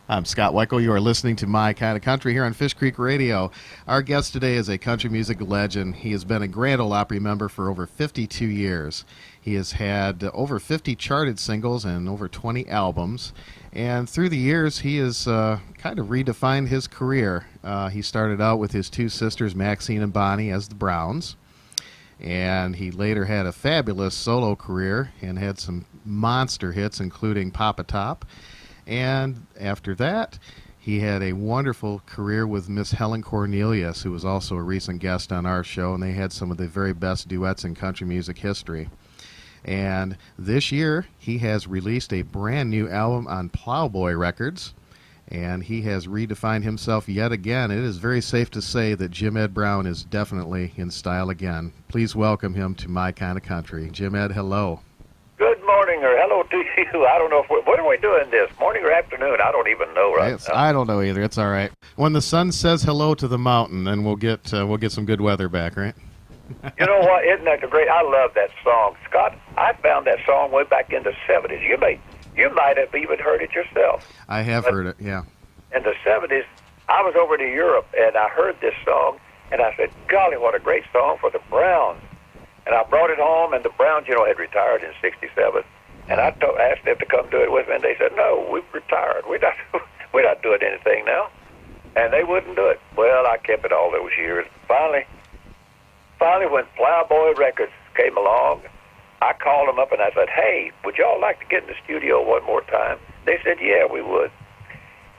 I'm Scott Weichel. You are listening to My Kind of Country here on Fish Creek Radio. Our guest today is a country music legend. He has been a Grand Ole Opry member for over 52 years. He has had over 50 charted singles and over 20 albums. And through the years, he has kind of redefined his career. He started out with his two sisters, Maxine and Bonnie, as the Browns. And he later had a fabulous solo career and had some monster hits, including Papa Top. And after that, he had a wonderful career with Miss Helen Cornelius, who was also a recent guest on our show, and they had some of the very best duets in country music history. And this year, he has released a brand new album on Plowboy Records, and he has redefined himself yet again. It is very safe to say that Jim Ed Brown is definitely in style again. Please welcome him to My Kind of Country. Jim Ed, hello. Good morning, or hello to you. I don't know what are we doing this, morning or afternoon? I don't even know right now. I don't know either. It's all right. When the sun says hello to the mountain, then we'll get some good weather back, right? You know what? Isn't that great? I love that song, Scott. I found that song way back in the '70s. You might have even heard it yourself. I have heard it. Yeah. In the '70s, I was over to Europe and I heard this song, and I said, "Golly, what a great song for the Browns!" And I brought it home, and the Browns, had retired in '67. And I asked them to come do it with me, and they said, "No, we've retired. We're not doing anything now." And they wouldn't do it. Well, I kept it all those years. Finally, when Plowboy Records came along, I called them up and I said, "Hey, would y'all like to get in the studio one more time?" They said, "Yeah, we would."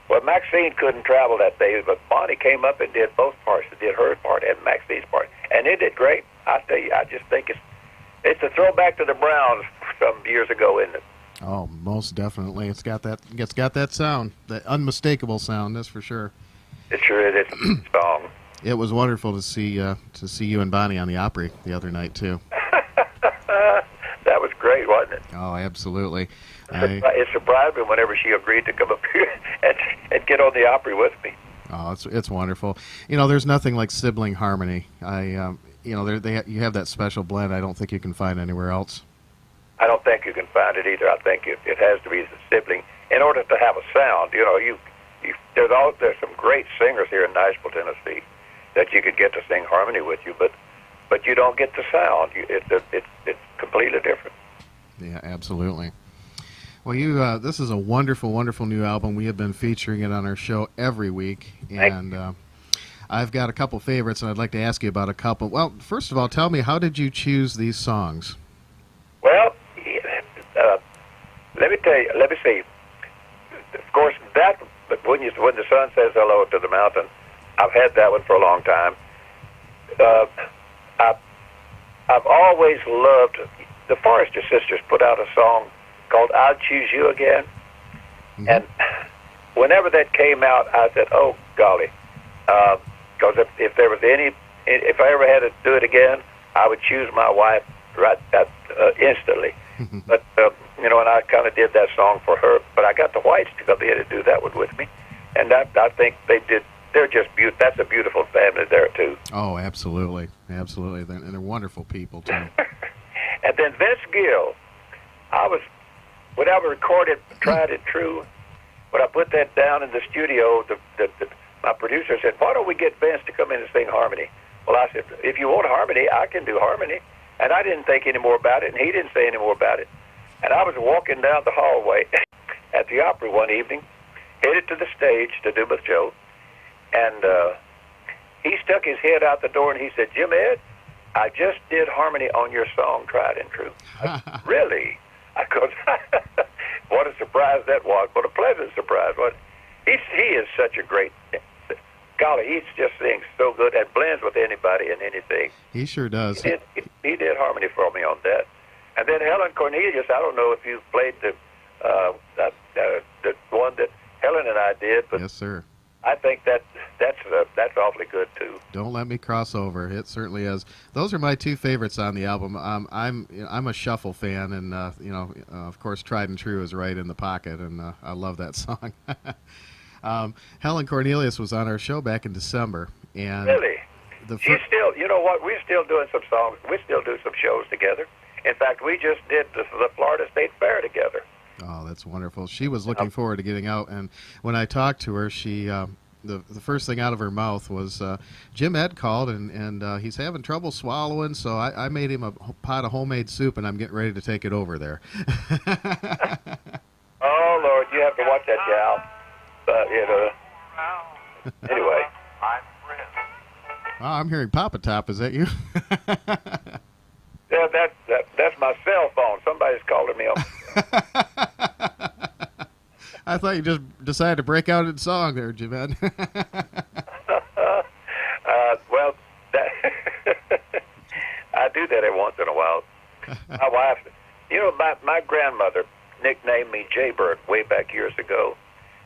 Well, Maxine couldn't travel that day, but Bonnie came up and did both parts. She did her part and Maxine's part, and it did great. I tell you, I just think it's a throwback to the Browns some years ago, isn't it? Oh, most definitely. It's got that sound, that unmistakable sound. That's for sure. It sure is. It's a good song. It was wonderful to see you and Bonnie on the Opry the other night too. That was great, wasn't it? Oh, absolutely. It surprised me whenever she agreed to come up here and get on the Opry with me. Oh, it's wonderful. There's nothing like sibling harmony. You have that special blend. I don't think you can find anywhere else. I don't think you can find it either. I think it has to be the sibling in order to have a sound. There's some great singers here in Nashville, Tennessee, that you could get to sing harmony with you, but you don't get the sound. It's completely different. Yeah, absolutely. Well, this is a wonderful, wonderful new album. We have been featuring it on our show every week, and I've got a couple favorites, and I'd like to ask you about a couple. Well, first of all, tell me, how did you choose these songs? Well, let me tell you. Let me see. Of course, but when the sun says hello to the mountain, I've had that one for a long time. I've always loved the Forrester Sisters. Put out a song called "I'll Choose You Again," and whenever that came out, I said, "Oh golly," because if there was if I ever had to do it again, I would choose my wife instantly. But and I kind of did that song for her. But I got the Whites to come in and do that one with me, and I think they did. They're just beautiful. That's a beautiful family there too. Oh, absolutely, absolutely, and they're wonderful people too. And then Vince Gill, when I recorded Tried and True, when I put that down in the studio, my producer said, "Why don't we get Vince to come in and sing harmony?" Well, I said, "If you want harmony, I can do harmony." And I didn't think any more about it, and he didn't say any more about it. And I was walking down the hallway at the Opry one evening, headed to the stage to do my show, and he stuck his head out the door and he said, "Jim Ed, I just did harmony on your song, Tried and True." I said, "Really?" Because what a surprise that was. What a pleasant surprise. He is such a great, golly, he just sings so good and blends with anybody and anything. He sure does. He did harmony for me on that. And then Helen Cornelius, I don't know if you've played the one that Helen and I did, but yes, sir. I think that's awfully good too. Don't let me cross over. It certainly is. Those are my two favorites on the album. I'm a shuffle fan, and of course, Tried and True is right in the pocket, and I love that song. Helen Cornelius was on our show back in December, and really, she's still. You know what? We're still doing some songs. We still do some shows together. In fact, we just did the Florida State Fair together. Oh, that's wonderful. She was looking forward to getting out, and when I talked to her, she the first thing out of her mouth was, Jim Ed called, and he's having trouble swallowing, so I made him a pot of homemade soup, and I'm getting ready to take it over there. Oh Lord, you have to watch that gal. But anyway. Oh, I'm hearing Papa Top. Is that you? Yeah, that's my cell phone. Somebody's calling me on. I thought you just decided to break out in song there, Jim Ed. Well, I do that every once in a while. My wife, my grandmother nicknamed me Jaybird way back years ago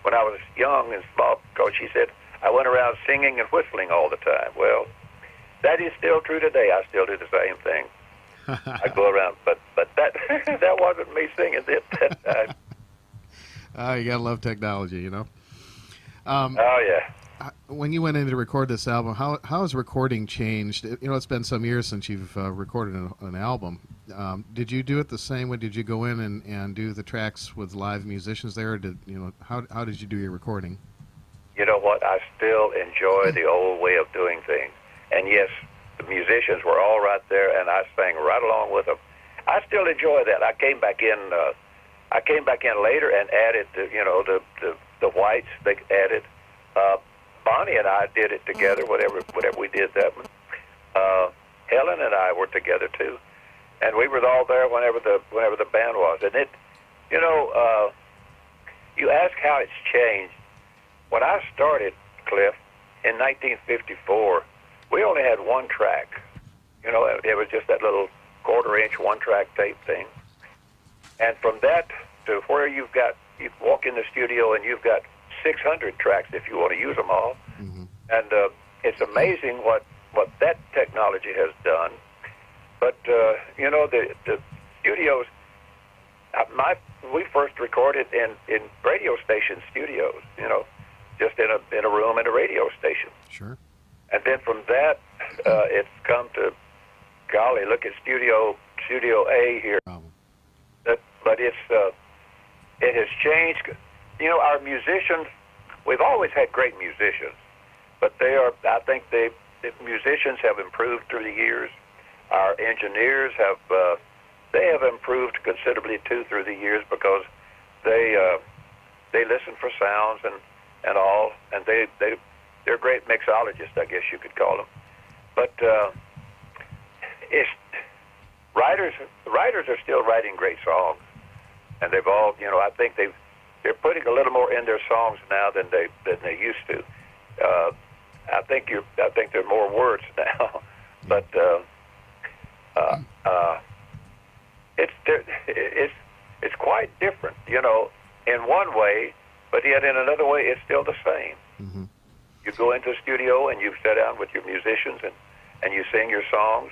when I was young and small, because she said I went around singing and whistling all the time. Well, that is still true today. I still do the same thing. I go around, but that that wasn't me singing it that time. You gotta love technology, Oh yeah. When you went in to record this album, how has recording changed? It's been some years since you've recorded an album. Did you do it the same way? Did you go in and do the tracks with live musicians there? Or how did you do your recording? You know what? I still enjoy the old way of doing things. And yes, the musicians were all right there, and I sang right along with them. I still enjoy that. I came back in. I came back in later and added, the whites. They added. Bonnie and I did it together. Whatever we did that one. Helen and I were together too, and we were all there whenever the band was. And it, you ask how it's changed. When I started, Cliff, in 1954, we only had one track. It was just that little quarter-inch one-track tape thing. And from that to where you walk in the studio and you've got 600 tracks if you want to use them all. Mm-hmm. And it's amazing what that technology has done. But, the studios, we first recorded in radio station studios, just in a room in a radio station. Sure. And then from that, it's come to, golly, look at Studio A here. But it has changed. Our musicians, we've always had great musicians, but I think the musicians have improved through the years. Our engineers they have improved considerably too through the years, because they listen for sounds and all, and they're great mixologists, I guess you could call them. But writers are still writing great songs, and they've all, I think they're putting a little more in their songs now than they used to. I think there are more words now, but it's quite different, in one way, but yet in another way it's still the same. Mm-hmm. You go into a studio and you sit down with your musicians and you sing your songs,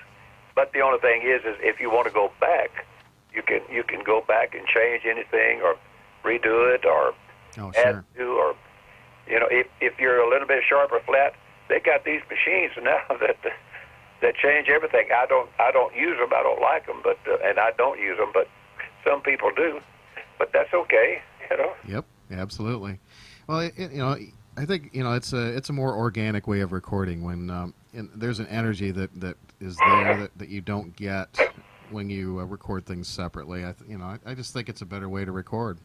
but the only thing is if you want to go back, you can go back and change anything or redo it or add to, or if you're a little bit sharp or flat, they got these machines now that change everything. I don't use them. I don't like them, but and I don't use them, but some people do. But that's okay, Yep, absolutely. Well, I think it's a more organic way of recording when there's an energy that is there that you don't get when you record things separately. I just think it's a better way to record.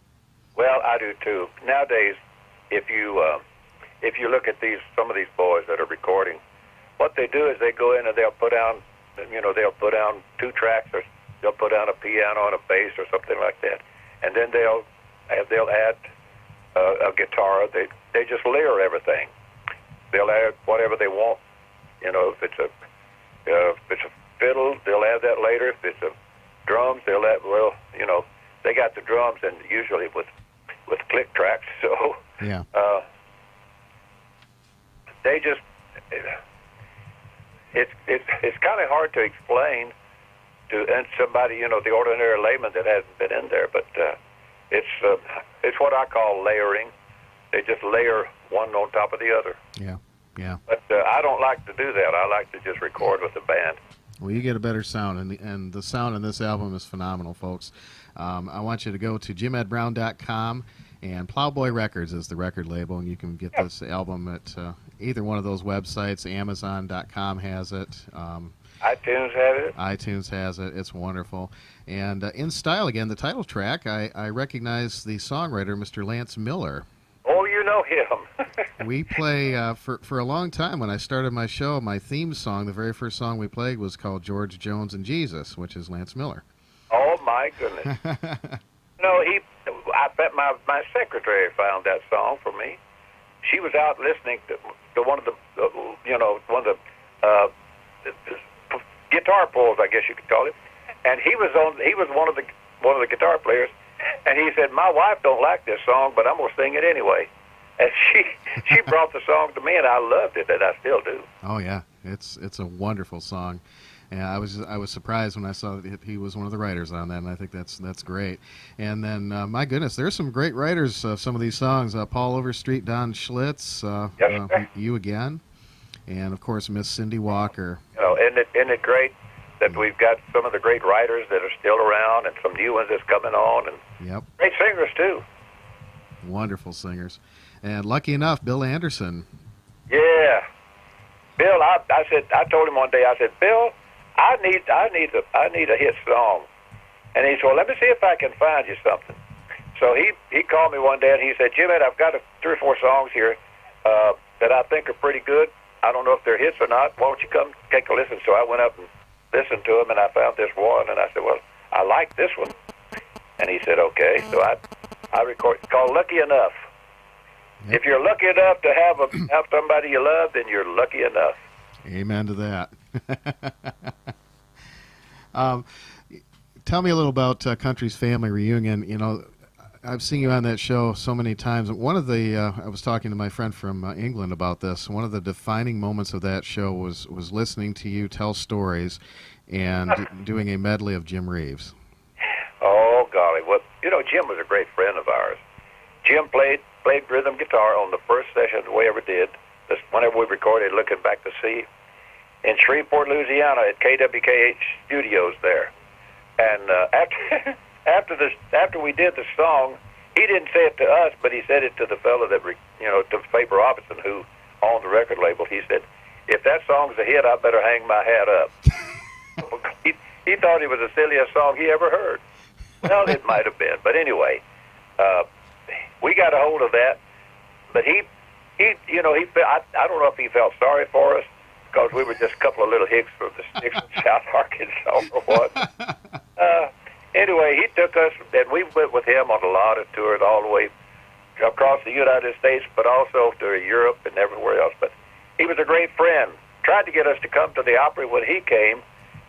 Well, I do too. Nowadays, if you look at some of these boys that are recording, what they do is they go in and they'll put down 2 tracks, or they'll put down a piano and a bass or something like that, and then they'll add a guitar. They just layer everything. They'll add whatever they want. If it's a fiddle, they'll add that later. If it's a drums, they'll add. Well, they got the drums and usually with click tracks. So yeah. They just it's kind of hard to explain to somebody, the ordinary layman that hasn't been in there, but it's what I call layering. They just layer one on top of the other. Yeah. But I don't like to do that. I like to just record with the band. Well, you get a better sound, and the sound in this album is phenomenal, folks. I want you to go to jimedbrown.com, and Plowboy Records is the record label, and you can get this album at either one of those websites. Amazon.com has it. iTunes has it. iTunes has it. It's wonderful. And in style, again, the title track, I recognize the songwriter, Mr. Lance Miller. Oh, you know him. We play, for a long time, when I started my show, my theme song, the very first song we played was called George Jones and Jesus, which is Lance Miller. Oh, my goodness. No, I bet my secretary found that song for me. She was out listening to one of the, one of the guitar pulls, I guess you could call it. And he was one of the guitar players, and he said, "My wife don't like this song, but I'm gonna sing it anyway." And she brought the song to me, and I loved it, and I still do. Oh yeah, it's a wonderful song. And I was surprised when I saw that he was one of the writers on that, and I think that's great. And then, my goodness, there's some great writers of some of these songs. Paul Overstreet, Don Schlitz, Yes, You Again, and of course Miss Cindy Walker. Isn't it great that we've got some of the great writers that are still around, and some new ones that's coming on, and Yep. great singers too. Wonderful singers. And lucky enough, Bill Anderson. Yeah, Bill. I told him one day. I said, Bill, I need a hit song, and he said, well, let me see if I can find you something. So he called me one day and he said, Jim, I've got 3 or 4 songs here that I think are pretty good. I don't know if they're hits or not. Why don't you come take a listen? So I went up and listened to them, and I found this one, and I said, well, I like this one. And he said, okay. So I recorded. It's called Lucky Enough. Yep. If you're lucky enough to have somebody you love, then you're lucky enough. Amen to that. Tell me a little about Country's Family Reunion. You know, I've seen you on that show so many times. One of the I was talking to my friend from England about this. One of the defining moments of that show was listening to you tell stories and doing a medley of Jim Reeves. Oh golly, well, Jim was a great friend of ours. Jim played rhythm guitar on the first session we ever did. Whenever we recorded Looking Back to Sea in Shreveport, Louisiana, at KWKH Studios there. And after we did the song, he didn't say it to us, but he said it to the fellow that to Faber Robinson, who owned the record label. He said, "If that song's a hit, I better hang my hat up." he thought it was the silliest song he ever heard. Well, it might have been, but anyway, we got a hold of that. But he I don't know if he felt sorry for us because we were just a couple of little hicks from the sticks of South Arkansas or what. Anyway, he took us, and we went with him on a lot of tours all the way across the United States, but also to Europe and everywhere else. But he was a great friend. Tried to get us to come to the Opry when he came,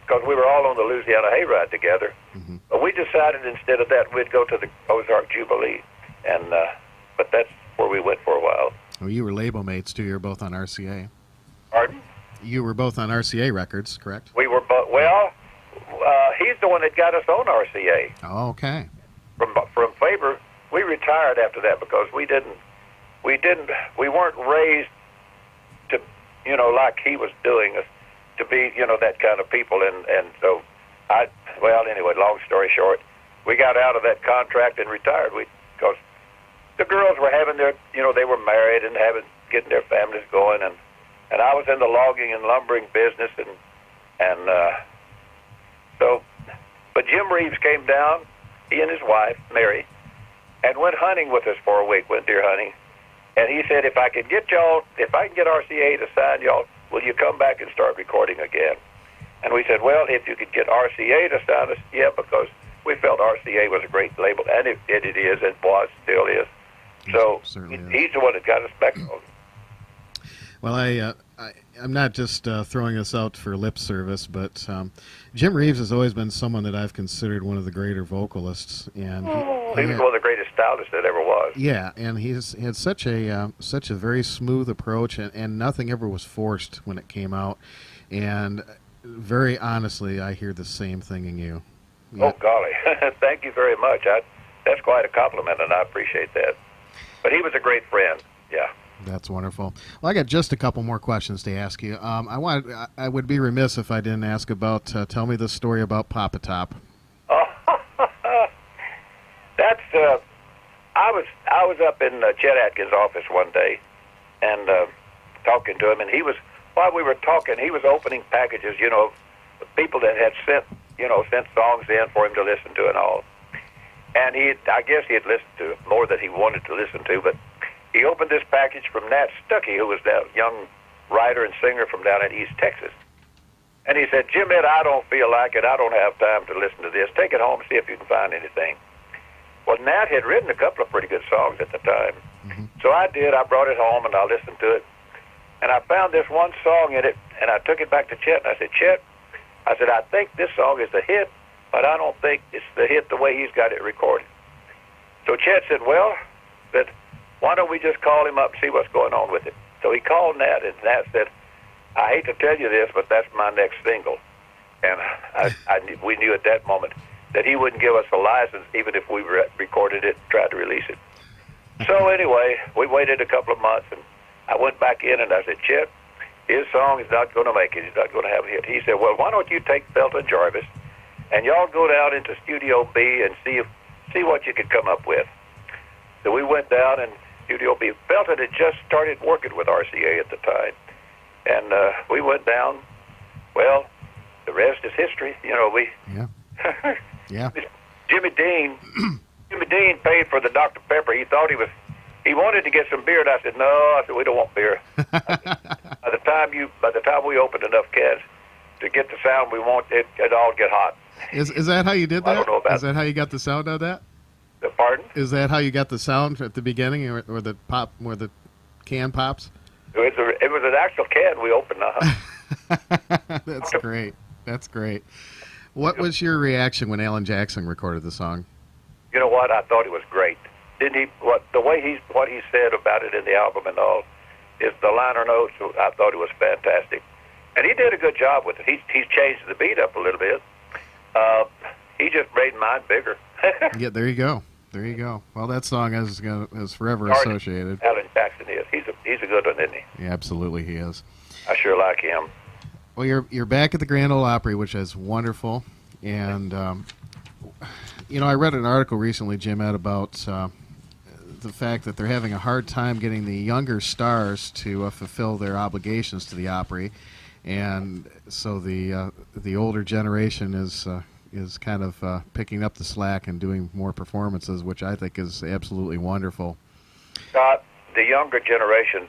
because we were all on the Louisiana Hayride together. Mm-hmm. But we decided instead of that, we'd go to the Ozark Jubilee, and but that's where we went for a while. Well, you were label mates, too. You were both on RCA. Pardon? You were both on RCA Records, correct? We were both. Well, he's the one that got us on RCA. Oh, okay. From Faber, we retired after that because we weren't raised to, like he was doing us, to be, that kind of people. And so anyway, long story short, we got out of that contract and retired. Because the girls were having their, they were married and getting their families going, and I was in the logging and lumbering business, but Jim Reeves came down, he and his wife, Mary, and went hunting with us for a week, went deer hunting, and he said, if I can get RCA to sign y'all, will you come back and start recording again? And we said, well, if you could get RCA to sign us, yeah, because we felt RCA was a great label, and it is, and was, still is. So he's the one that got us back on. Well, I'm not just throwing this out for lip service, but Jim Reeves has always been someone that I've considered one of the greater vocalists, and he was one of the greatest stylists that ever was. Yeah, and he's had such a very smooth approach, and nothing ever was forced when it came out. And very honestly, I hear the same thing in you. Oh golly, thank you very much. That's quite a compliment, and I appreciate that. But he was a great friend. Yeah. That's wonderful. Well, I got just a couple more questions to ask you. I would be remiss if I didn't ask about. Tell me the story about Papa Top. That's I was up in Chet Atkins' office one day and talking to him, and while we were talking, he was opening packages, people that had sent songs in for him to listen to and all. And I guess he had listened to more than he wanted to listen to, but he opened this package from Nat Stuckey, who was that young writer and singer from down in East Texas. And he said, Jim Ed, I don't feel like it. I don't have time to listen to this. Take it home and see if you can find anything. Well, Nat had written a couple of pretty good songs at the time. Mm-hmm. So I did. I brought it home and I listened to it. And I found this one song in it, and I took it back to Chet, and I said, Chet, I think this song is the hit, but I don't think it's the hit the way he's got it recorded. So Chet said, well, why don't we just call him up and see what's going on with it? So he called Nat, and Nat said, I hate to tell you this, but that's my next single. And we knew at that moment that he wouldn't give us a license even if we recorded it and tried to release it. So anyway, we waited a couple of months, and I went back in and I said, Chet, his song is not going to make it. He's not going to have a hit. He said, well, why don't you take Felton Jarvis and y'all go down into Studio B and see what you could come up with. So we went down in Studio B. Felton had just started working with RCA at the time. And we went down. Well, the rest is history. Yeah. Yeah. Jimmy Dean paid for the Dr. Pepper. He thought he wanted to get some beer, and I said, no. I said, we don't want beer. By the time we opened enough cans to get the sound we want, it all get hot. Is that how you did that? I don't know about Is that how you got the sound of that? Pardon? Is that how you got the sound at the beginning, or the pop, where the can pops? It was an actual can we opened. That's great. That's great. What was your reaction when Alan Jackson recorded the song? You know what? I thought it was great. Didn't he? What he said about it in the album and all, is the liner notes. I thought it was fantastic, and he did a good job with it. He's changed the beat up a little bit. He just made mine bigger. Yeah, there you go. There you go. Well, that song is forever associated. Alan Jackson is. He's a good one, isn't he? Yeah, absolutely, he is. I sure like him. Well, you're back at the Grand Ole Opry, which is wonderful, and I read an article recently, Jim Ed, about the fact that they're having a hard time getting the younger stars to fulfill their obligations to the Opry, and so the older generation is kind of picking up the slack and doing more performances, which I think is absolutely wonderful. Scott, the younger generation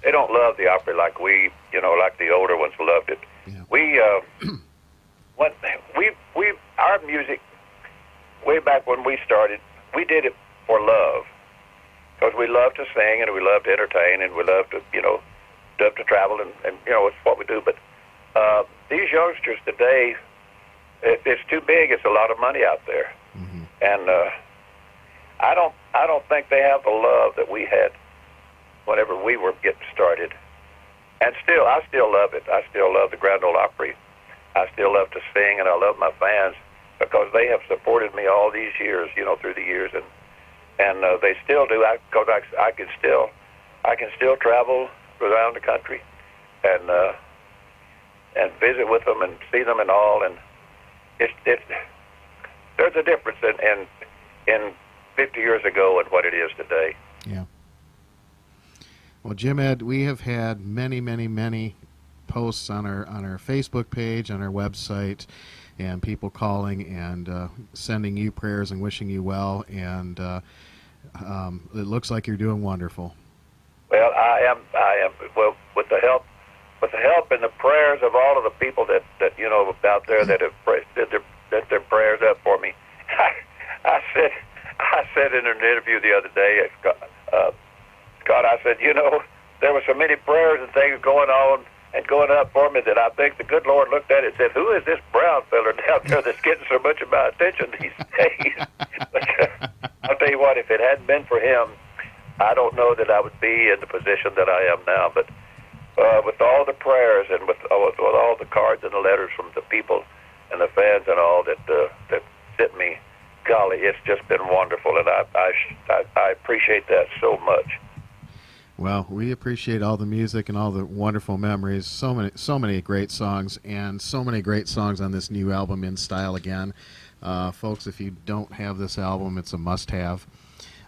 they don't love the Opry like like the older ones loved it. Yeah. Our music, way back when we started, we did it for love, because we love to sing and we love to entertain and we love to, love to travel and it's what we do. But these youngsters today, it's too big. It's a lot of money out there, mm-hmm. And I don't think they have the love that we had whenever we were getting started. And I still love it. I still love the Grand Ole Opry. I still love to sing, and I love my fans because they have supported me all these years, through the years, and they still do. Because I can still travel around the country and visit with them and see them and all, and there's a difference in 50 years ago and what it is today. Yeah. Well, Jim Ed, we have had many, many, many posts on our Facebook page, on our website, and people calling and sending you prayers and wishing you well, and it looks like you're doing wonderful. Well, I am. Well, with the help and the prayers of all of the people that out there that have did their prayers up for me. I said in an interview the other day, Scott, I said, there were so many prayers and things going on and going up for me that I think the good Lord looked at it and said, who is this brown fella down there that's getting so much of my attention these days? I'll tell you what, if it hadn't been for him, I don't know that I would be in the position that I am now. But with all the prayers and with all the cards and the letters from the people and the fans and all that sent me, golly, it's just been wonderful, and I appreciate that so much. Well, we appreciate all the music and all the wonderful memories. So many great songs, and so many great songs on this new album, In Style Again. Folks, if you don't have this album, it's a must-have.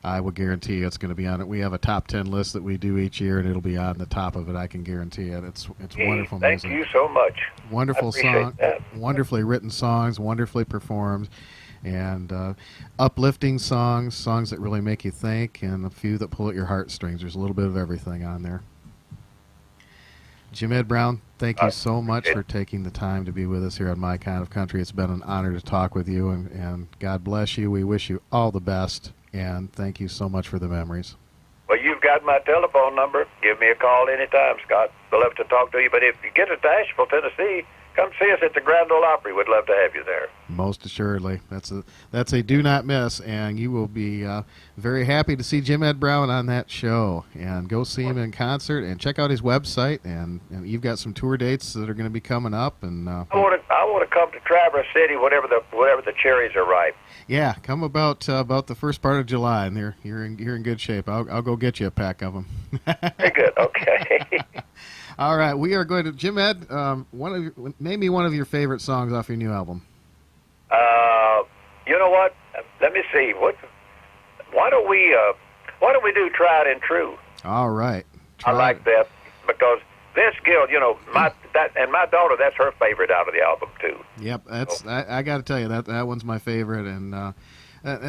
I will guarantee you it's going to be on it. We have a top 10 list that we do each year, and it'll be on the top of it. I can guarantee it. It's wonderful Thank music. you so much. Wonderful I appreciate song, that. wonderfully written songs, wonderfully performed, and uplifting songs that really make you think, and a few that pull at your heartstrings. There's a little bit of everything on there. Jim Ed Brown, thank you so much for taking the time to be with us here on My Kind of Country. It's been an honor to talk with you, and God bless you. We wish you all the best, and thank you so much for the memories. Well, you've got my telephone number. Give me a call anytime, Scott. We'd love to talk to you. But if you get to Asheville, Tennessee, come see us at the Grand Ole Opry. We'd love to have you there. Most assuredly. That's a do not miss, and you will be very happy to see Jim Ed Brown on that show. And go see him in concert, and check out his website. And you've got some tour dates that are going to be coming up. And I want to come to Traverse City whenever the cherries are ripe. Yeah, come about the first part of July, and you're in good shape. I'll go get you a pack of them. Very good. Okay. All right, we are going to Jim Ed. Name me one of your favorite songs off your new album. You know what? Let me see. Why don't we do Tried and True? All right. I like that because Vince Gill, my daughter, that's her favorite out of the album too. Yep, I got to tell you that one's my favorite, and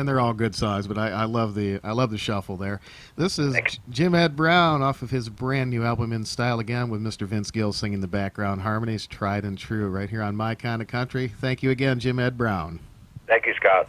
they're all good songs, but I love the shuffle there. This is Jim Ed Brown off of his brand new album In Style Again, with Mr. Vince Gill singing the background harmonies, Tried and True, right here on My Kind of Country. Thank you again, Jim Ed Brown. Thank you, Scott.